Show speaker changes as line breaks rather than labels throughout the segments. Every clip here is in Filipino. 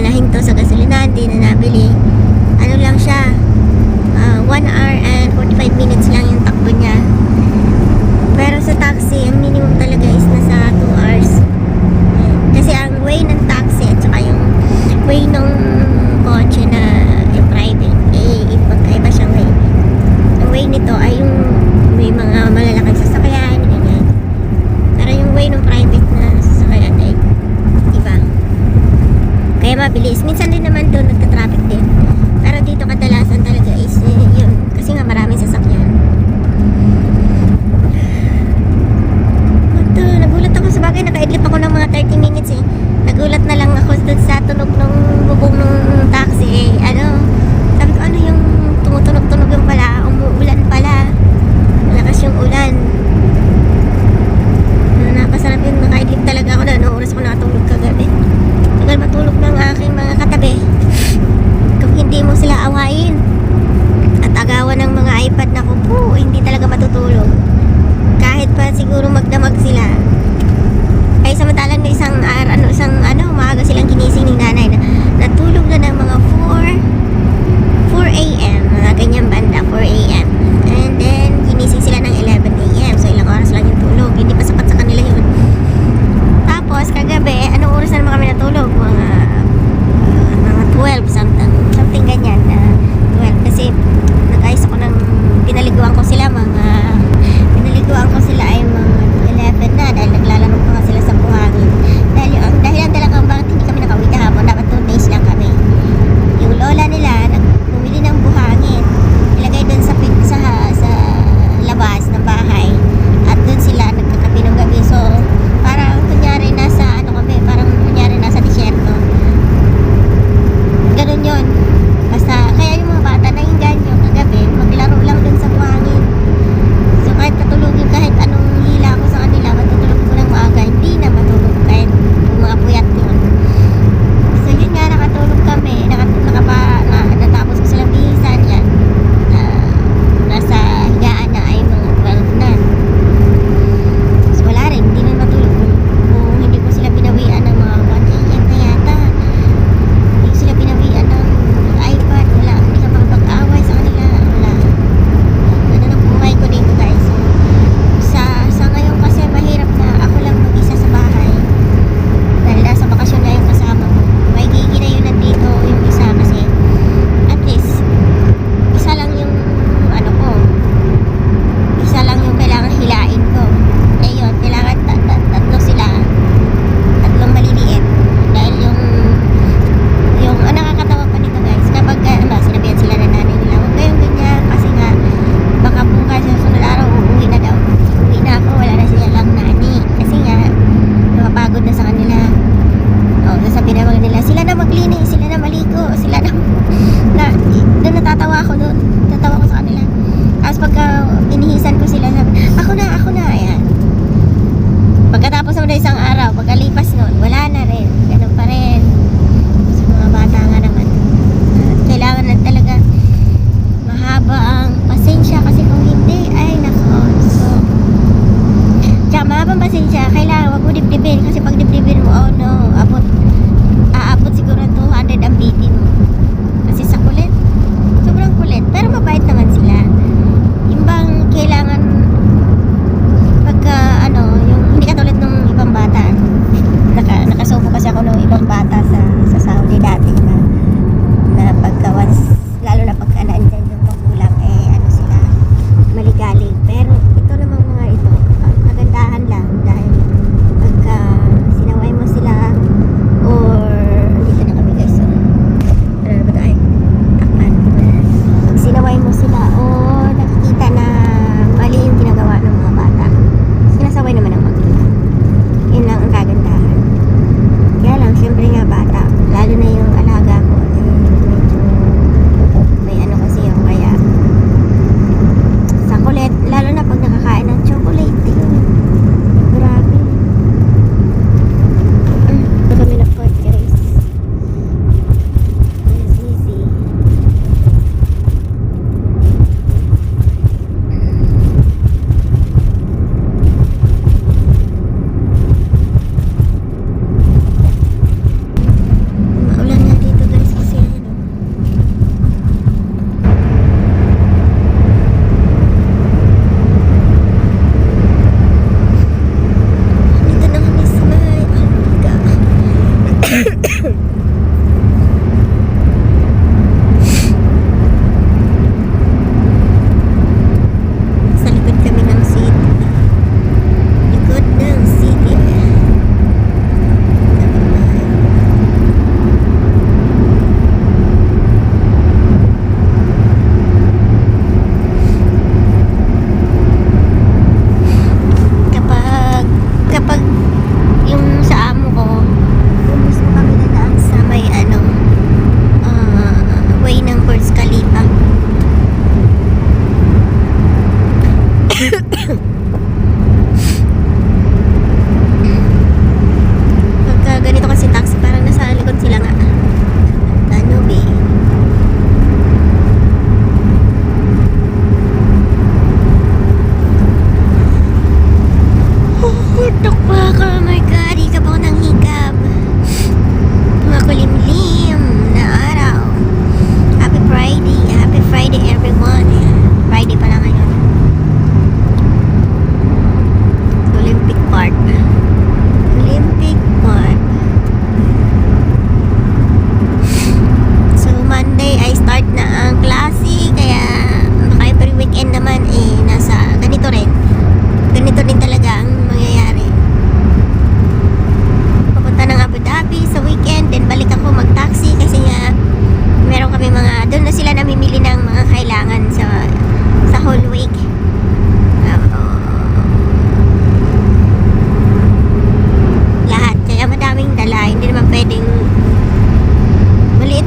nahinto sa gasolinahan, di na nabili. Ano lang siya, 1 hour and 45 minutes lang yung takbo niya. Pero sa taxi, ang minimum talaga is nasa 2 hours. Kasi ang way ng taxi at saka yung way ng kotse na yung private, magkaiba siyang way. Ang way nito ay yung may mga malalaking sasakyan, ganyan. Pero yung way ng private na sasakyan ay iba. Kaya mabilis. Minsan din naman doon nagka-traffic din. Pero dito kadalasan talaga is yun. Kasi nga maraming sasakyan. At nagulat ako sa bagay. Naka-idlip ako ng mga 30 minutes eh. Nagulat na lang ako doon sa tunog ng bubong ng taxi eh. Sabi ko ano yung tumutunog-tunog yung pala. Umuulan pala. Malakas yung ulan. Napasarap yun. Naka-idlip talaga ako na. Noong oras ko nakatulog kagabi. Tagal matulog ng aking mga katabi.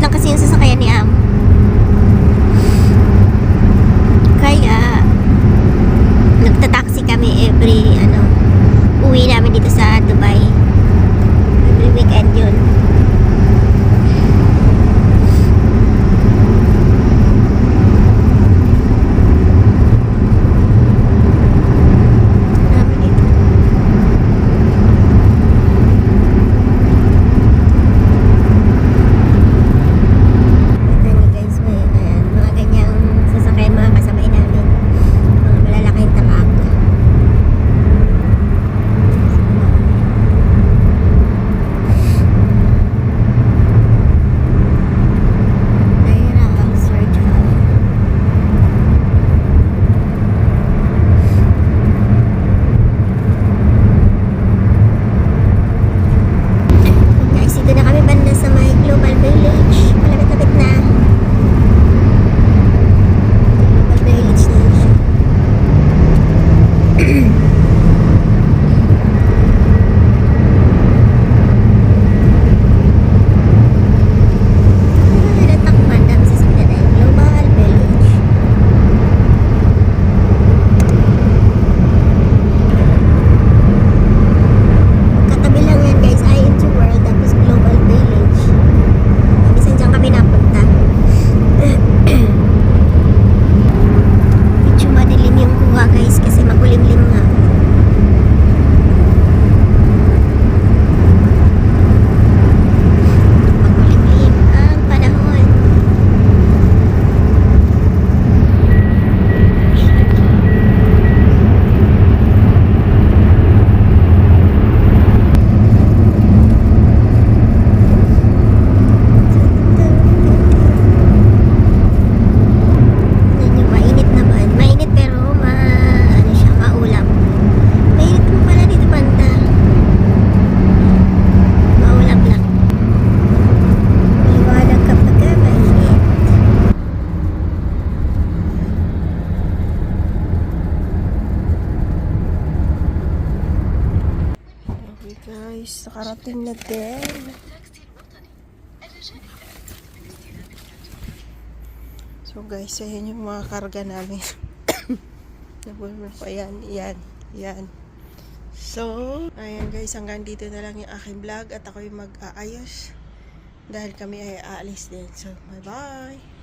lang kasi yung sasakyan ni Am. Kaya nagta-taxi kami every uwi namin dito sa Dubai. Every weekend yun. Dami dito. Ito ni guys, mga ganyang sasakyan, mga kasabay namin. Mga malalaking truck. Naira ang search hall. Guys, dito na kami banda sa may Global Village. Malapit-lapit na. Global Village na yun siya. Natakpan dami sa sakyan na yung Global Village. Katabi lang yan guys, ING World tapos Global Village. Minsan dyan kami napunta. Medyo madilim yung kuha guys kasi makulimlim nga. Makulimlim ang panahon. Yan yung mainit naman. Mainit pero siya, maulap. Mainit mo pala dito banda. Maulap lang. Liwanag kapag mainit.
Okay guys, nakarating na din. So guys, ayan yung mga karga namin. Nabulmul pa yan, yan. So, ayan guys, hanggang dito na lang yung aking vlog at ako'y mag-aayos dahil kami ay aalis din. So, bye bye!